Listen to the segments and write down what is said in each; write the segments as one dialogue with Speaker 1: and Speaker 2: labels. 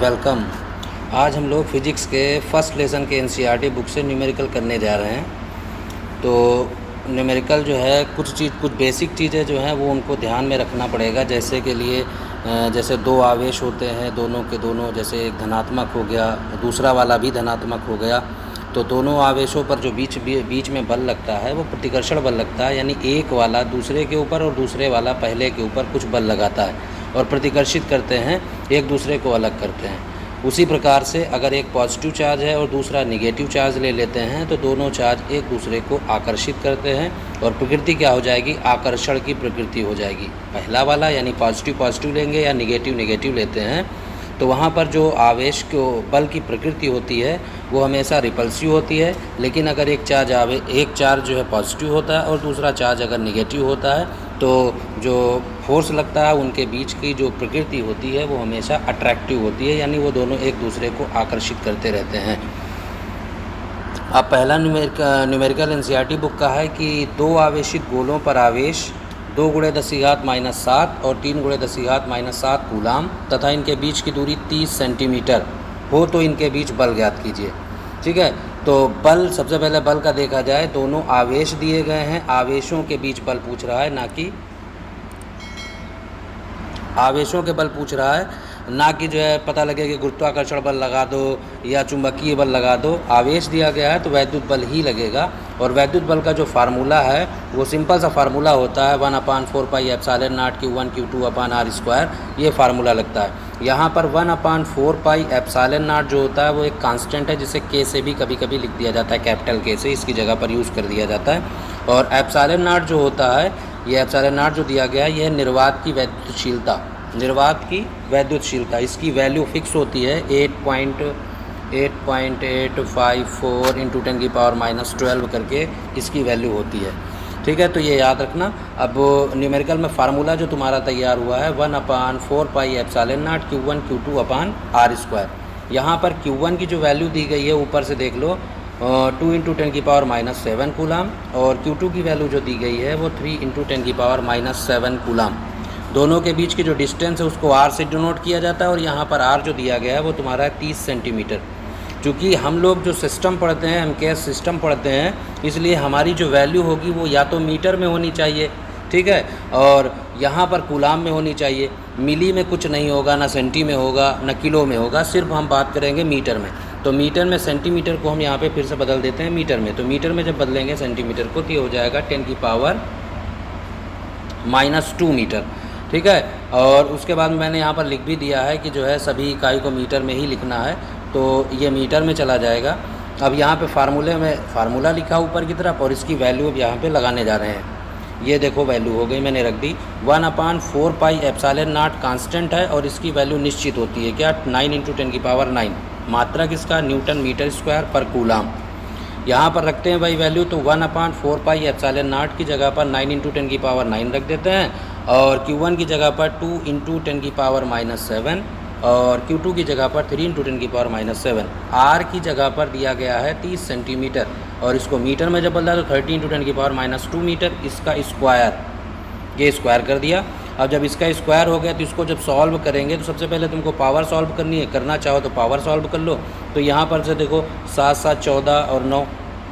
Speaker 1: Welcome. आज हम लोग फिज़िक्स के फर्स्ट लेसन के एनसीईआरटी बुक से न्यूमेरिकल करने जा रहे हैं। तो न्यूमेरिकल जो है कुछ बेसिक चीज़ें जो हैं वो उनको ध्यान में रखना पड़ेगा। जैसे के लिए जैसे दो आवेश होते हैं, दोनों के दोनों, जैसे एक धनात्मक हो गया, दूसरा वाला भी धनात्मक हो गया, तो दोनों आवेशों पर जो बीच में बल लगता है वो प्रतिकर्षण बल लगता है। यानी एक वाला दूसरे के ऊपर और दूसरे वाला पहले के ऊपर कुछ बल लगाता है और प्रतिकर्षित करते हैं, एक दूसरे को अलग करते हैं। उसी प्रकार से अगर एक पॉजिटिव चार्ज है और दूसरा निगेटिव चार्ज ले लेते हैं तो दोनों चार्ज एक दूसरे को आकर्षित करते हैं और प्रकृति क्या हो जाएगी, आकर्षण की प्रकृति हो जाएगी। पहला वाला यानी पॉजिटिव लेंगे या निगेटिव लेते हैं तो वहाँ पर जो आवेश को बल की प्रकृति होती है वो हमेशा रिपल्सिव होती है। लेकिन अगर एक चार्ज जो है पॉजिटिव होता है और दूसरा चार्ज अगर निगेटिव होता है तो जो फोर्स लगता है उनके बीच की जो प्रकृति होती है वो हमेशा अट्रैक्टिव होती है, यानी वो दोनों एक दूसरे को आकर्षित करते रहते हैं। अब पहला न्यूमेरिकल एनसीईआरटी बुक का है कि दो आवेशित गोलों पर आवेश 2 × 10⁻⁷ और 3 × 10⁻⁷ कूलाम तथा इनके बीच की दूरी 30 सेंटीमीटर हो तो इनके बीच बल ज्ञात कीजिए। ठीक है, तो बल, सबसे पहले बल का देखा जाए। दोनों आवेश दिए गए हैं, आवेशों के बीच बल पूछ रहा है, ना कि आवेशों के बल पूछ रहा है, ना कि जो है पता लगे कि गुरुत्वाकर्षण बल लगा दो या चुंबकीय बल लगा दो। आवेश दिया गया है तो वैद्युत बल ही लगेगा। और वैद्युत बल का जो फार्मूला है वो सिंपल सा फार्मूला होता है 1/4πε0 Q1 Q2/r²। ये फार्मूला लगता है। यहाँ पर 1/4πε0 जो होता है वो एक कांस्टेंट है जिसे K से भी कभी कभी लिख दिया जाता है, कैपिटल K से, इसकी जगह पर यूज़ कर दिया जाता है। और ε0 जो होता है, ये ε0 जो दिया गया है, यह निर्वात की वैद्युतशीलता, इसकी वैल्यू फिक्स होती है 8.854 × 10⁻⁻12 करके इसकी वैल्यू होती है। ठीक है, तो ये याद रखना। अब न्यूमेरिकल में फार्मूला जो तुम्हारा तैयार हुआ है 1/4πε0 Q1 Q2/r²। यहाँ पर Q1 की जो वैल्यू दी गई है ऊपर से देख लो 2 × 10⁻⁷ कूलाम, और Q2 की वैल्यू जो दी गई है वो 3 × 10⁻⁷ कूलाम। दोनों के बीच की जो डिस्टेंस है उसको r से डिनोट किया जाता है और यहाँ पर r जो दिया गया है वो तुम्हारा है 30 सेंटीमीटर। क्योंकि हम लोग जो सिस्टम पढ़ते हैं, MKS सिस्टम पढ़ते हैं, इसलिए हमारी जो वैल्यू होगी वो या तो मीटर में होनी चाहिए, ठीक है, और यहाँ पर कूलाम में होनी चाहिए। मिली में कुछ नहीं होगा, ना सेंटी में होगा, ना किलो में होगा, सिर्फ हम बात करेंगे मीटर में। तो मीटर में सेंटीमीटर को हम यहाँ पे फिर से बदल देते हैं मीटर में। तो मीटर में जब बदलेंगे सेंटीमीटर को तो ये हो जाएगा 10⁻⁻² मीटर। ठीक है, और उसके बाद मैंने यहाँ पर लिख भी दिया है कि जो है सभी इकाई को मीटर में ही लिखना है, तो ये मीटर में चला जाएगा। अब यहाँ पे फार्मूला लिखा ऊपर की तरफ और इसकी वैल्यू अब यहाँ पे लगाने जा रहे हैं। ये देखो वैल्यू हो गई, मैंने रख दी 1/4πε0 कांस्टेंट है और इसकी वैल्यू निश्चित होती है क्या, 9 × 10⁹ मात्रा किसका, न्यूटन मीटर स्क्वायर पर कूलाम। यहाँ पर रखते हैं भाई वैल्यू, तो 1/4πε0 की जगह पर 9 × 10⁹ रख देते हैं और Q1 की जगह पर 2 × 10⁻⁷ और Q2 की जगह पर 3 × 10⁻⁷। R की जगह पर दिया गया है 30 सेंटीमीटर और इसको मीटर में जब बदला तो 30 × 10⁻⁻² मीटर। इसका स्क्वायर, ये स्क्वायर कर दिया। अब जब इसका स्क्वायर हो गया तो इसको जब सॉल्व करेंगे तो सबसे पहले तुमको पावर सॉल्व करनी है, करना चाहो तो पावर सॉल्व कर लो। तो यहाँ पर से देखो 7 7 14 और 9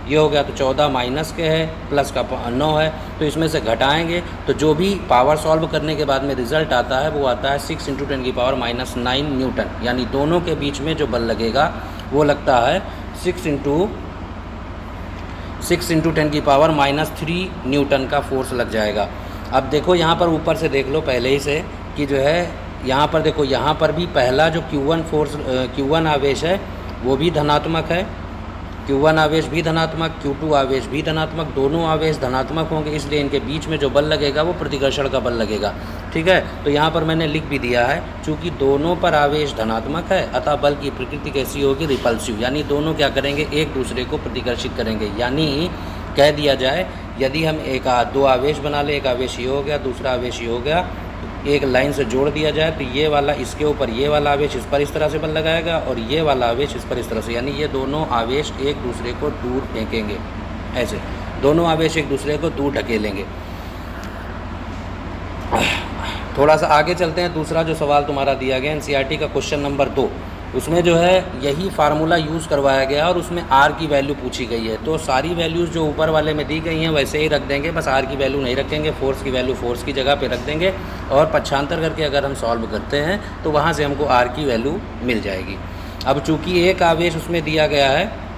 Speaker 1: ये हो गया, तो 14 माइनस के है, प्लस का 9 है, तो इसमें से घटाएंगे तो जो भी पावर सॉल्व करने के बाद में रिज़ल्ट आता है वो आता है 6 × 10⁻⁹ न्यूटन। यानी दोनों के बीच में जो बल लगेगा वो लगता है 6 × 10⁻³ न्यूटन का फोर्स लग जाएगा। अब देखो यहाँ पर ऊपर से देख लो पहले ही से कि जो है यहाँ पर देखो, यहाँ पर भी पहला जो Q1 आवेश है वो भी धनात्मक है, Q1 आवेश भी धनात्मक, Q2 आवेश भी धनात्मक, दोनों आवेश धनात्मक होंगे, इसलिए इनके बीच में जो बल लगेगा वो प्रतिकर्षण का बल लगेगा। ठीक है, तो यहाँ पर मैंने लिख भी दिया है, चूँकि दोनों पर आवेश धनात्मक है अतः बल की प्रकृति कैसी होगी, रिपल्सिव, यानी दोनों क्या करेंगे, एक दूसरे को प्रतिकर्षित करेंगे। यानी कह दिया जाए यदि हम दो आवेश बना ले, एक आवेश ये हो गया, दूसरा आवेश ये हो गया, एक लाइन से जोड़ दिया जाए तो ये वाला इसके ऊपर, ये वाला आवेश इस पर इस तरह से बल लगाएगा और ये वाला आवेश इस पर इस तरह से, यानी ये दोनों आवेश एक दूसरे को दूर फेंकेंगे। ऐसे दोनों आवेश एक दूसरे को दूर ढकेलेंगे। थोड़ा सा आगे चलते हैं। दूसरा जो सवाल तुम्हारा दिया गया एनसीईआरटी का क्वेश्चन नंबर 2, उसमें जो है यही फार्मूला यूज़ करवाया गया और उसमें आर की वैल्यू पूछी गई है। तो सारी वैल्यूज़ जो ऊपर वाले में दी गई हैं वैसे ही रख देंगे, बस आर की वैल्यू नहीं रखेंगे, फोर्स की वैल्यू फोर्स की जगह पे रख देंगे और पक्षांतर करके अगर हम सॉल्व करते हैं तो वहाँ से हमको आर की वैल्यू मिल जाएगी। अब चूँकि एक आवेश उसमें दिया गया है,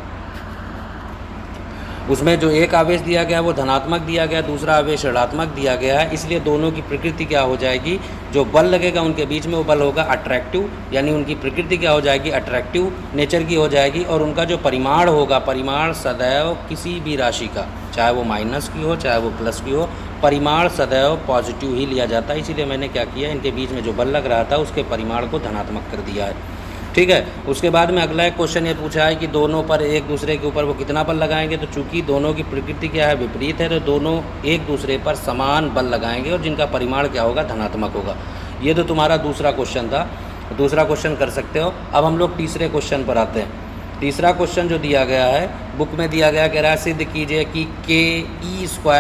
Speaker 1: उसमें जो एक आवेश दिया गया वो धनात्मक दिया गया, दूसरा आवेश ऋणात्मक दिया गया है, इसलिए दोनों की प्रकृति क्या हो जाएगी, जो बल लगेगा उनके बीच में वो बल होगा अट्रैक्टिव, यानी उनकी प्रकृति क्या हो जाएगी, अट्रैक्टिव नेचर की हो जाएगी। और उनका जो परिमाण होगा, परिमाण सदैव किसी भी राशि का, चाहे वो माइनस की हो चाहे वो प्लस की हो, परिमाण सदैव पॉजिटिव ही लिया जाता है। इसीलिए मैंने क्या किया, इनके बीच में जो बल लग रहा था उसके परिमाण को धनात्मक कर दिया है। ठीक है। उसके बाद में अगला एक क्वेश्चन ये पूछा है कि दोनों पर एक दूसरे के ऊपर वो कितना बल लगाएंगे। तो चूंकि दोनों की प्रकृति क्या है, विपरीत है, तो दोनों एक दूसरे पर समान बल लगाएंगे और जिनका परिमाण क्या होगा, धनात्मक होगा। ये तो तुम्हारा दूसरा क्वेश्चन था, दूसरा क्वेश्चन कर सकते हो। अब हम लोग तीसरे क्वेश्चन पर आते हैं। तीसरा क्वेश्चन जो दिया गया है बुक में दिया गया, कह रहा है सिद्ध कीजिए कि ke²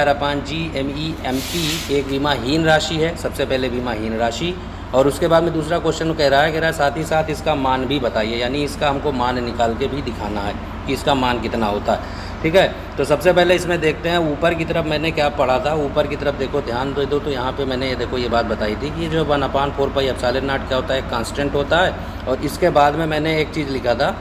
Speaker 1: एक विमाहीन राशि है। सबसे पहले विमाहीन राशि, और उसके बाद में दूसरा क्वेश्चन कह रहा है साथ ही साथ इसका मान भी बताइए, यानी इसका हमको मान निकाल के भी दिखाना है कि इसका मान कितना होता है। ठीक है। तो सबसे पहले इसमें देखते हैं ऊपर की तरफ मैंने क्या पढ़ा था। ऊपर की तरफ देखो, ध्यान दे दो, तो यहाँ पे मैंने देखो ये बात बताई थी कि जो 1/4πε0 क्या होता है, कांस्टेंट होता है। और इसके बाद में मैंने एक चीज़ लिखा था,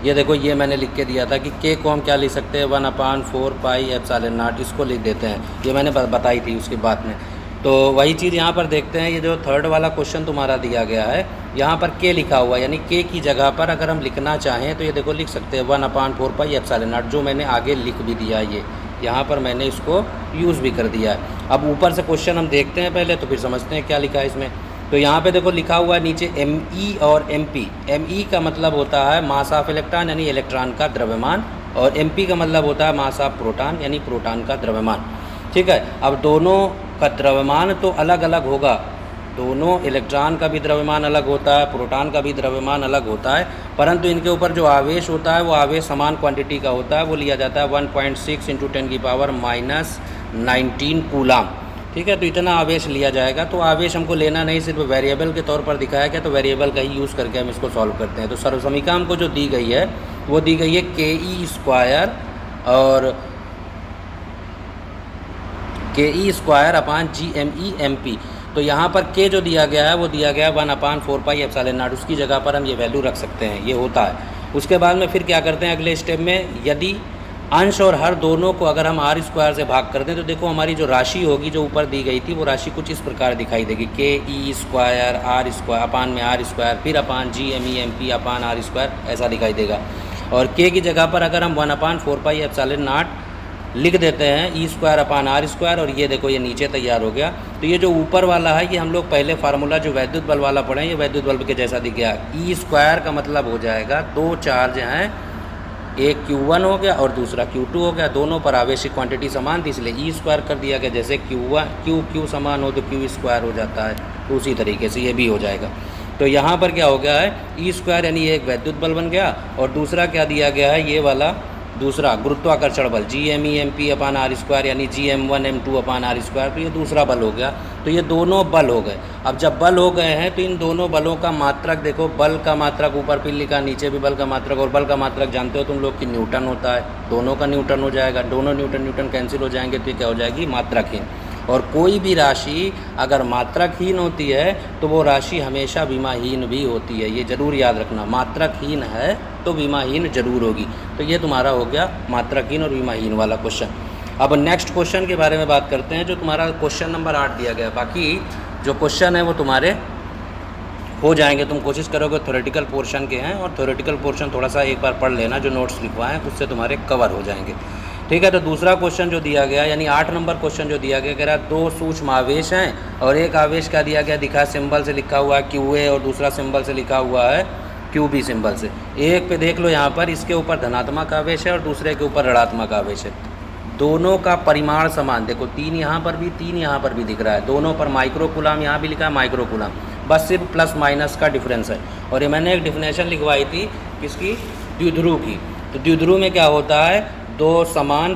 Speaker 1: ये देखो, ये मैंने लिख के दिया था कि के को हम क्या लिख सकते हैं, 1/4πε0 इसको लिख देते हैं। ये मैंने बताई थी उसके बाद में। तो वही चीज़ यहाँ पर देखते हैं। ये जो थर्ड वाला क्वेश्चन तुम्हारा दिया गया है, यहाँ पर के लिखा हुआ है, यानी के की जगह पर अगर हम लिखना चाहें तो ये देखो लिख सकते हैं 1/4πε0, जो मैंने आगे लिख भी दिया है। ये यहाँ पर मैंने इसको यूज़ भी कर दिया है। अब ऊपर से क्वेश्चन हम देखते हैं पहले, तो फिर समझते हैं क्या लिखा है इसमें। तो यहाँ पे देखो लिखा हुआ है नीचे ME और MP। ME का मतलब होता है मास ऑफ इलेक्ट्रॉन, यानी इलेक्ट्रॉन का द्रव्यमान, और MP का मतलब होता है मास ऑफ प्रोटॉन, यानी प्रोटॉन का द्रव्यमान। ठीक है। अब दोनों का द्रव्यमान तो अलग अलग होगा, दोनों इलेक्ट्रॉन का भी द्रव्यमान अलग होता है, प्रोटॉन का भी द्रव्यमान अलग होता है, परंतु इनके ऊपर जो आवेश होता है वो आवेश समान क्वांटिटी का होता है। वो लिया जाता है 1.6 × 10⁻⁻19 कूलाम। ठीक है। तो इतना आवेश लिया जाएगा। तो आवेश हमको लेना नहीं, सिर्फ वेरिएबल के तौर पर दिखाया गया, तो वेरिएबल का ही यूज़ करके हम इसको सॉल्व करते हैं। तो सर्वसमीका हमको जो दी गई है वो दी गई है ke² और ke²/GME/MP। तो यहाँ पर के जो दिया गया है वो दिया गया है 1/4πε0, उसकी जगह पर हम ये वैल्यू रख सकते हैं, ये होता है। उसके बाद में फिर क्या करते हैं अगले स्टेप में, यदि अंश और हर दोनों को अगर हम r² से भाग कर दें तो देखो हमारी जो राशि होगी जो ऊपर दी गई थी वो राशि कुछ इस प्रकार दिखाई देगी, ke²r² फिर GME/MP/r², ऐसा दिखाई देगा। और के की जगह पर अगर हम 1/4πε0 लिख देते हैं e²/r², और ये देखो ये नीचे तैयार हो गया। तो ये जो ऊपर वाला है ये हम लोग पहले फार्मूला जो वैद्युत बल वाला पढ़े, ये वैद्युत बल्ब के जैसा दिख गया। e² का मतलब हो जाएगा दो चार्ज हैं, एक Q1 हो गया और दूसरा Q2 हो गया, दोनों पर आवेशिक क्वांटिटी समान थी इसलिए e² कर दिया गया। जैसे Q समान हो तो Q² हो जाता है, तो उसी तरीके से ये भी हो जाएगा। तो यहाँ पर क्या हो गया है, e² यानी ये एक वैद्युत बल बन गया, और दूसरा क्या दिया गया है, ये वाला दूसरा गुरुत्वाकर्षण बल GME/MP/r², यानी GM1m2/r², तो ये दूसरा बल हो गया। तो ये दोनों बल हो गए। अब जब बल हो गए हैं तो इन दोनों बलों का मात्रक देखो, बल का मात्रक ऊपर फिर लिखा, नीचे भी बल का मात्रक, और बल का मात्रक जानते हो तुम लोग कि न्यूटन होता है, दोनों का न्यूटन हो जाएगा। दोनों न्यूटन कैंसिल हो जाएंगे तो ये क्या हो जाएगी, मात्रकहीन। और कोई भी राशि अगर मात्रकहीन होती है तो वो राशि हमेशा विमाहीन भी होती है, ये ज़रूर याद रखना। मात्रकहीन है तो विमाहीन जरूर होगी। तो ये तुम्हारा हो गया मात्रकहीन और विमाहीन वाला क्वेश्चन। अब नेक्स्ट क्वेश्चन के बारे में बात करते हैं, जो तुम्हारा क्वेश्चन नंबर 8 दिया गया। बाकी जो क्वेश्चन है वो तुम्हारे हो जाएंगे, तुम कोशिश करोगे थ्योरेटिकल पोर्शन के हैं, और थ्योरेटिकल पोर्शन थोड़ा सा एक बार पढ़ लेना, जो नोट्स लिखवाएं उससे तुम्हारे कवर हो जाएंगे। ठीक है। तो दूसरा क्वेश्चन जो दिया गया, यानी 8 नंबर क्वेश्चन जो दिया गया, कह रहा है दो सूक्ष्म आवेश हैं और एक आवेश का दिया गया, दिखा सिंबल से लिखा हुआ है QA और दूसरा सिंबल से लिखा हुआ है QB सिंबल से। एक पे देख लो यहाँ पर, इसके ऊपर धनात्मक आवेश है और दूसरे के ऊपर ऋणात्मक आवेश है। दोनों का परिमाण समान, देखो 3 यहाँ पर भी 3 यहाँ पर भी दिख रहा है, दोनों पर माइक्रो कूलाम, यहाँ भी लिखा है माइक्रो कूलाम, बस सिर्फ प्लस माइनस का डिफरेंस है। और ये मैंने एक डिफिनेशन लिखवाई थी किसकी, द्विध्रुव की। तो द्विध्रुव में क्या होता है, दो समान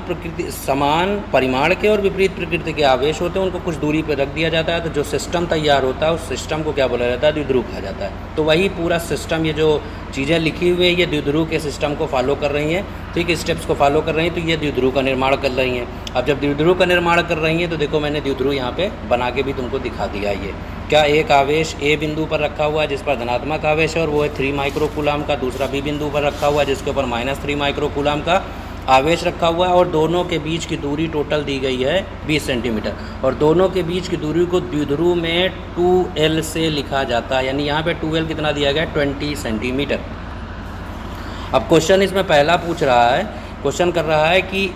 Speaker 1: परिमाण के और विपरीत प्रकृति के आवेश होते हैं, उनको कुछ दूरी पर रख दिया जाता है, तो जो सिस्टम तैयार होता है उस सिस्टम को क्या बोला जाता है? द्विध्रुव कहा जाता है। तो वही पूरा सिस्टम, ये जो चीज़ें लिखी हुई है ये द्विध्रुव के सिस्टम को फॉलो कर रही हैं, ठीक है, स्टेप्स को फॉलो कर रही हैं, तो ये द्विध्रुव का निर्माण कर रही हैं। अब जब द्विध्रुव का निर्माण कर रही हैं तो देखो मैंने द्विध्रुव यहाँ पे बना के भी तुमको दिखा दिया। ये क्या, एक आवेश ए बिंदु पर रखा हुआ है जिस पर धनात्मक आवेश है और वो है 3 माइक्रोकूलाम का, दूसरा बी बिंदु पर रखा हुआ है जिसके ऊपर -3 माइक्रोकूलाम का आवेश रखा हुआ है, और दोनों के बीच की दूरी टोटल दी गई है 20 सेंटीमीटर, और दोनों के बीच की दूरी को द्विध्रुव में 2L से लिखा जाता है, यानी यहाँ पे 2L कितना दिया गया? 20 सेंटीमीटर। अब क्वेश्चन इसमें पहला पूछ रहा है, क्वेश्चन कर रहा है कि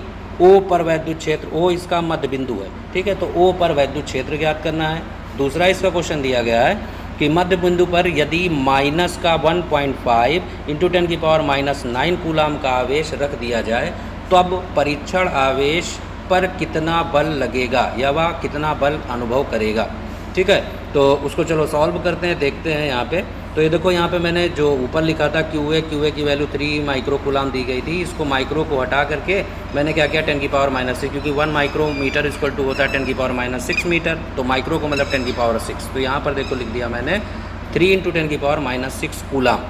Speaker 1: O पर वैद्युत क्षेत्र, O इसका मध्य बिंदु है, ठीक है, तो O पर वैद्युत क्षेत्र ज्ञात करना है। दूसरा इसका क्वेश्चन दिया गया है कि मध्य बिंदु पर यदि माइनस का 1.5 × 10⁻⁹ कूलाम का आवेश रख दिया जाए तो अब परीक्षण आवेश पर कितना बल लगेगा या वह कितना बल अनुभव करेगा, ठीक है। तो उसको चलो सॉल्व करते हैं, देखते हैं यहाँ पे। तो ये देखो यहाँ पे मैंने जो ऊपर लिखा था QA की वैल्यू 3 माइक्रोकूलाम दी गई थी, इसको माइक्रो को हटा करके मैंने क्या किया 10⁻⁶, क्योंकि 1 माइक्रोमीटर इक्वल टू होता है 10⁻�6 मीटर, तो माइक्रो को मतलब 10⁻6। तो यहाँ पर देखो लिख दिया मैंने 3 × 10⁻�6 कूलाम।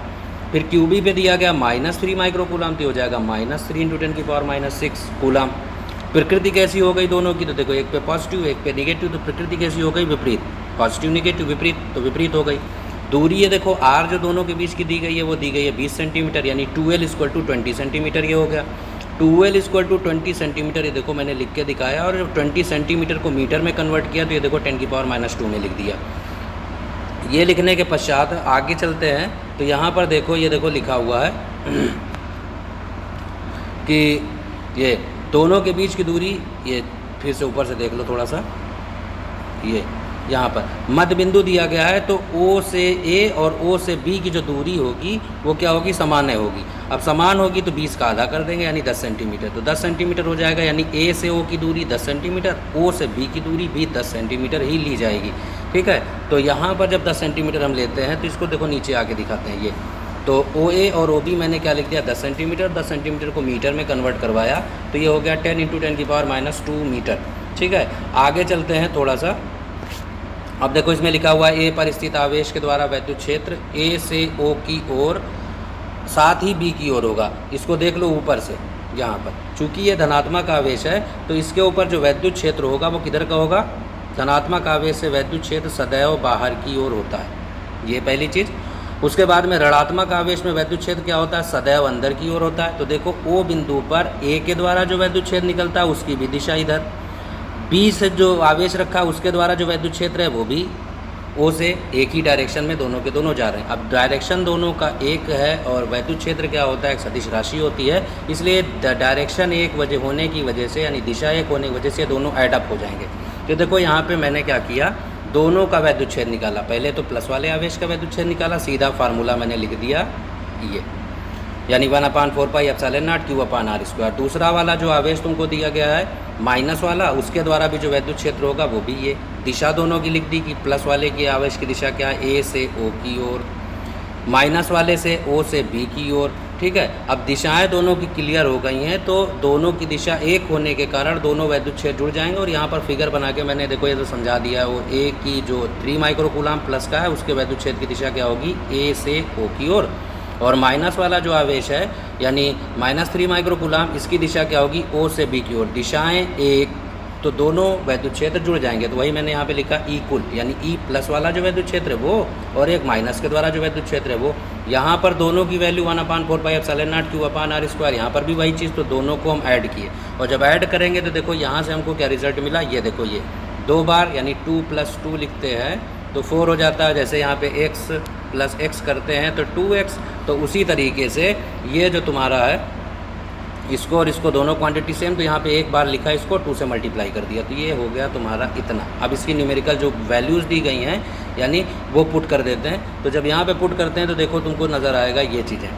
Speaker 1: फिर QB पे दिया गया -3 माइक्रोकूलाम, तो हो जाएगा -3 × 10⁻�6 कूलाम। प्रकृति कैसी हो गई दोनों की? तो देखो एक पे पॉजिटिव एक पे निगेटिव, तो प्रकृति कैसी हो गई? विपरीत। पॉजिटिव निगेटिव विपरीत, तो विपरीत हो गई। दूरी ये देखो R जो दोनों के बीच की दी गई है वो दी गई है 20 सेंटीमीटर, यानी 2L = 20 सेंटीमीटर, ये हो गया 2L = 20 सेंटीमीटर। ये देखो मैंने लिख के दिखाया, और जब 20 सेंटीमीटर को मीटर में कन्वर्ट किया तो ये देखो 10⁻² में लिख दिया। ये लिखने के पश्चात आगे चलते हैं, तो यहाँ पर देखो ये देखो लिखा हुआ है कि ये दोनों के बीच की दूरी, ये फिर से ऊपर से देख लो थोड़ा सा, ये यहाँ पर मध्य बिंदु दिया गया है, तो O से A और O से B की जो दूरी होगी वो क्या होगी? समान होगी। अब समान होगी तो 20 का आधा कर देंगे, यानी 10 सेंटीमीटर, तो 10 सेंटीमीटर हो जाएगा, यानी A से O की दूरी 10 सेंटीमीटर, O से B की दूरी भी 10 सेंटीमीटर ही ली जाएगी, ठीक है। तो यहाँ पर जब 10 सेंटीमीटर हम लेते हैं तो इसको देखो नीचे आके दिखाते हैं। ये तो OA और OB मैंने क्या लिख दिया? 10 सेंटीमीटर, 10 सेंटीमीटर को मीटर में कन्वर्ट करवाया, तो ये हो गया 10 × 10⁻² मीटर, ठीक है। आगे चलते हैं थोड़ा सा। अब देखो इसमें लिखा हुआ है A पर स्थित आवेश के द्वारा वैद्युत क्षेत्र A से O की ओर साथ ही B की ओर होगा। इसको देख लो ऊपर से, यहाँ पर चूंकि ये धनात्मक आवेश है तो इसके ऊपर जो वैद्युत क्षेत्र होगा वो किधर का होगा? धनात्मक आवेश से वैद्युत क्षेत्र सदैव बाहर की ओर होता है, ये पहली चीज़। उसके बाद में ऋणात्मक आवेश में वैद्युत क्षेत्र क्या होता है? सदैव अंदर की ओर होता है। तो देखो O बिंदु पर A के द्वारा जो वैद्युत क्षेत्र निकलता है उसकी भी दिशा इधर, B से जो आवेश रखा है उसके द्वारा जो वैद्युत क्षेत्र है वो भी O से एक ही डायरेक्शन में दोनों के दोनों जा रहे हैं। अब डायरेक्शन दोनों का एक है और वैद्युत क्षेत्र क्या होता है? एक सदिश राशि होती है, इसलिए डायरेक्शन एक वजह होने की वजह से, यानी दिशा एक होने की वजह से दोनों ऐड अप हो जाएंगे। तो देखो यहाँ पे मैंने क्या किया, दोनों का वैद्युत क्षेत्र निकाला। पहले तो प्लस वाले आवेश का वैद्युत क्षेत्र निकाला, सीधा फार्मूला मैंने लिख दिया ये, यानी 1/4πε0 Q/r²। दूसरा वाला जो आवेश तुमको दिया गया है माइनस वाला, उसके द्वारा भी जो वैद्युत क्षेत्र होगा वो भी ये। दिशा दोनों की लिख दी कि प्लस वाले की आवेश की दिशा क्या है? A से O की ओर, माइनस वाले से O से B की ओर, ठीक है। अब दिशाएं दोनों की क्लियर हो गई हैं, तो दोनों की दिशा एक होने के कारण दोनों वैद्युत क्षेत्र जुड़ जाएंगे। और यहाँ पर फिगर बना के मैंने देखो ये तो समझा दिया है, वो A की जो 3 माइक्रोकूलाम प्लस का है उसके वैद्युत क्षेत्र की दिशा क्या होगी? A से O की ओर। और माइनस वाला जो आवेश है यानी -3 माइक्रोकूलाम, इसकी दिशा क्या होगी? O से B की ओर। दिशाएं एक, तो दोनों वैद्युत क्षेत्र जुड़ जाएंगे। तो वही मैंने यहाँ पे लिखा इक्वल, यानी E प्लस वाला जो वैद्युत क्षेत्र है वो और एक माइनस के द्वारा जो वैद्युत क्षेत्र है वो। यहाँ पर दोनों की वैल्यू 1/4πε0 Q/r², यहाँ पर भी वही चीज़, तो दोनों को हम ऐड किए। और जब ऐड करेंगे तो देखो यहाँ से हमको क्या रिजल्ट मिला, ये देखो ये 2 बार, यानी 2 + 2 लिखते हैं तो 4 हो जाता है। जैसे यहाँ पे x + x करते हैं तो 2x। तो उसी तरीके से ये जो तुम्हारा है इसको और इसको दोनों क्वांटिटी सेम, तो यहाँ पे एक बार लिखा इसको 2 से मल्टीप्लाई कर दिया, तो ये हो गया तुम्हारा इतना। अब इसकी न्यूमेरिकल जो वैल्यूज़ दी गई हैं यानी वो पुट कर देते हैं। तो जब यहाँ पे पुट करते हैं तो देखो तुमको नज़र आएगा ये चीज़ें,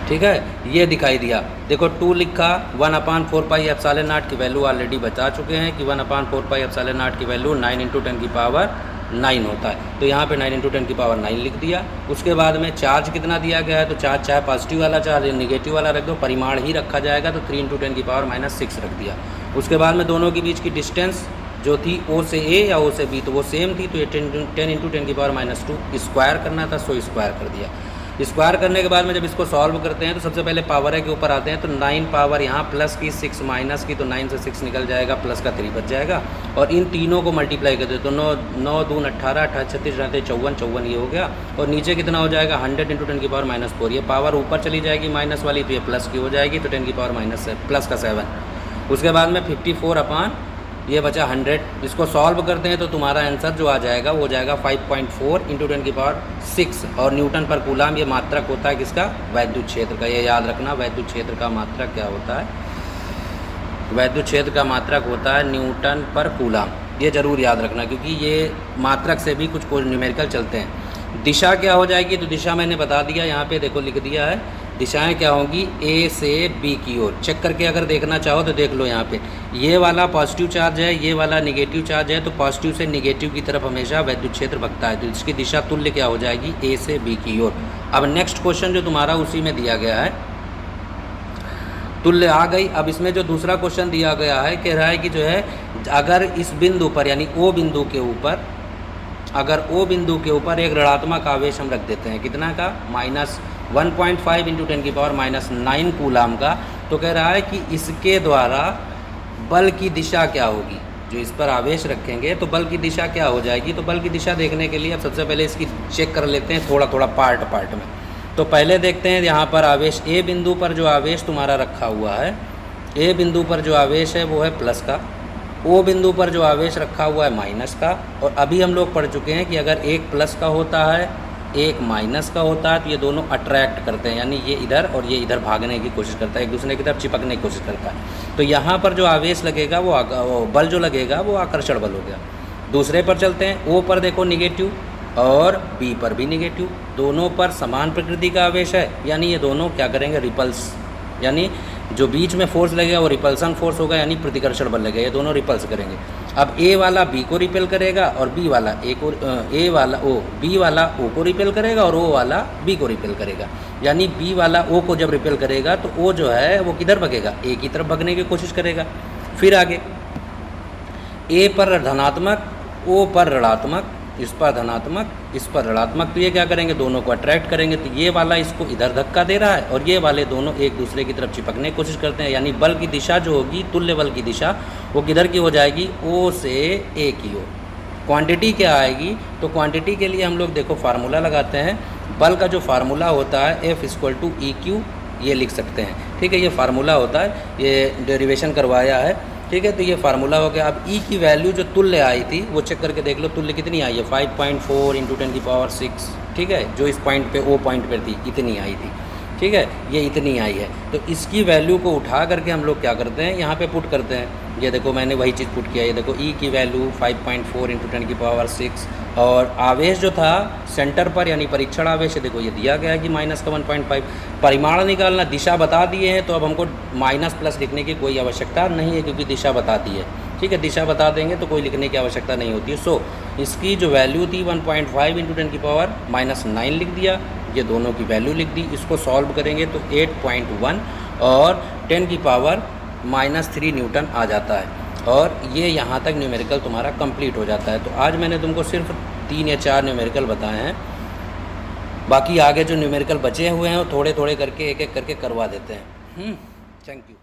Speaker 1: ठीक है। ये दिखाई दिया, देखो 2 लिखा, 1/4πε0 की वैल्यू ऑलरेडी बता चुके हैं कि 1/4πε0 की वैल्यू 9 × 10⁻⁷ 9 होता है। तो यहाँ पे 9 × 10⁹ लिख दिया। उसके बाद में चार्ज कितना दिया गया है, तो चार्ज चाहे पॉजिटिव वाला चार्ज या निगेटिव वाला रख दो, परिमाण ही रखा जाएगा, तो 3 × 10⁻6 रख दिया। उसके बाद में दोनों के बीच की डिस्टेंस जो थी O से A या O से B, तो वो सेम थी, तो ये 10 × 10⁻2 स्क्वायर करना था, सो स्क्वायर कर दिया। स्क्वायर करने के बाद में जब इसको सॉल्व करते हैं तो सबसे पहले पावर है के ऊपर आते हैं, तो 9 पावर यहाँ प्लस की 6 माइनस की, तो 9 से 6 निकल जाएगा, प्लस का 3 बच जाएगा। और इन तीनों को मल्टीप्लाई करते हैं तो 9 दून 18, 18 36 रहते 54, 54 ये हो गया। और नीचे कितना हो जाएगा 100 × 10⁻⁴। ये पावर ऊपर चली जाएगी माइनस वाली, तो ये प्लस की हो जाएगी, तो 10⁻⁻7 प्लस का 7। उसके बाद में 54 ये बचा 100। इसको सॉल्व करते हैं तो तुम्हारा आंसर जो आ जाएगा वो हो जाएगा 5.4 × 10⁻6। और न्यूटन पर कूलाम ये मात्रक होता है किसका, वैद्युत क्षेत्र का। ये याद रखना, वैद्युत क्षेत्र का मात्रक क्या होता है, वैद्युत क्षेत्र का मात्रक होता है न्यूटन पर कूलाम। ये ज़रूर याद रखना, क्योंकि ये मात्रक से भी कुछ न्यूमेरिकल चलते हैं। दिशा क्या हो जाएगी, तो दिशा मैंने बता दिया, यहाँ पे देखो लिख दिया है। दिशाएं क्या होंगी, A से B की ओर। चेक करके अगर देखना चाहो तो देख लो, यहाँ पे ये वाला पॉजिटिव चार्ज है, ये वाला निगेटिव चार्ज है, तो पॉजिटिव से निगेटिव की तरफ हमेशा वैद्युत क्षेत्र भगता है, तो इसकी दिशा तुल्य क्या हो जाएगी, A से B की ओर। अब नेक्स्ट क्वेश्चन जो तुम्हारा उसी में दिया गया है, तुल्य आ गई। अब इसमें जो दूसरा क्वेश्चन दिया गया है, कह रहा है कि जो है अगर इस बिंदु पर यानी O बिंदु के ऊपर, अगर O बिंदु के ऊपर एक ऋणात्मक आवेश हम रख देते हैं, कितना का, -1.5 × 10⁻9 कूलाम का, तो कह रहा है कि इसके द्वारा बल की दिशा क्या होगी। जो इस पर आवेश रखेंगे तो बल की दिशा क्या हो जाएगी। तो बल की दिशा देखने के लिए अब सबसे पहले इसकी चेक कर लेते हैं थोड़ा थोड़ा पार्ट में। तो पहले देखते हैं यहाँ पर आवेश A बिंदु पर जो आवेश तुम्हारा रखा हुआ है, A बिंदु पर जो आवेश है वो है प्लस का, O बिंदु पर जो आवेश रखा हुआ है माइनस का। और अभी हम लोग पढ़ चुके हैं कि अगर एक प्लस का होता है एक माइनस का होता है तो ये दोनों अट्रैक्ट करते हैं, यानी ये इधर और ये इधर भागने की कोशिश करता है, एक दूसरे की तरफ चिपकने की कोशिश करता है। तो यहाँ पर जो आवेश लगेगा वो बल जो लगेगा वो आकर्षण बल हो गया। दूसरे पर चलते हैं, O पर देखो निगेटिव और B पर भी निगेटिव, दोनों पर समान प्रकृति का आवेश है, यानी ये दोनों क्या करेंगे, रिपल्स, यानी जो बीच में फोर्स लगेगा वो रिपल्सन फोर्स होगा, यानी प्रतिकर्षण बल लगेगा, ये दोनों रिपल्स करेंगे। अब A वाला B को रिपेल करेगा और B वाला B वाला O को रिपेल करेगा और O वाला B को रिपेल करेगा। यानी B वाला O को जब रिपेल करेगा तो O जो है वो किधर भगेगा, A की तरफ भगने की कोशिश करेगा। फिर आगे A पर धनात्मक, O पर ऋणात्मक, इस पर धनात्मक, इस पर ऋणात्मक, तो ये क्या करेंगे, दोनों को अट्रैक्ट करेंगे। तो ये वाला इसको इधर धक्का दे रहा है और ये वाले दोनों एक दूसरे की तरफ चिपकने की कोशिश करते हैं, यानी बल की दिशा जो होगी, तुल्य बल की दिशा, वो किधर की हो जाएगी, O से A की ओर। क्वांटिटी क्या आएगी, तो क्वांटिटी के लिए हम लोग देखो फार्मूला लगाते हैं। बल का जो फार्मूला होता है F = EQ, ये लिख सकते हैं, ठीक है, ये फार्मूला होता है, ये डेरिवेशन करवाया है, ठीक है। तो ये फार्मूला हो गया। अब E की वैल्यू जो तुल्य आई थी वो चेक करके देख लो, तुल्य कितनी आई है, 5.4 × 10⁻6, ठीक है, जो इस पॉइंट पे O पॉइंट पर थी इतनी आई थी, ठीक है, ये इतनी आई है। तो इसकी वैल्यू को उठा करके हम लोग क्या करते हैं, यहाँ पे पुट करते हैं। ये देखो मैंने वही चीज़ पुट किया, ये देखो E की वैल्यू 5.4 × 10⁻6 और आवेश जो था सेंटर पर यानी परीक्षण आवेश है, देखो ये दिया गया है कि -1.5। परिमाण निकालना, दिशा बता दिए हैं, तो अब हमको माइनस प्लस लिखने की कोई आवश्यकता नहीं है, क्योंकि दिशा बता दी है, ठीक है। दिशा बता देंगे तो कोई लिखने की आवश्यकता नहीं होती है। सो इसकी जो वैल्यू थी 1.5 × 10⁻9 लिख दिया, ये दोनों की वैल्यू लिख दी। इसको सॉल्व करेंगे तो 8.1 और 10⁻³ न्यूटन आ जाता है। और ये यहाँ तक न्यूमेरिकल तुम्हारा कंप्लीट हो जाता है। तो आज मैंने तुमको सिर्फ 3 या 4 न्यूमेरिकल बताए हैं, बाकी आगे जो न्यूमेरिकल बचे हुए हैं वो थोड़े थोड़े करके एक एक करके करवा देते हैं। Thank you.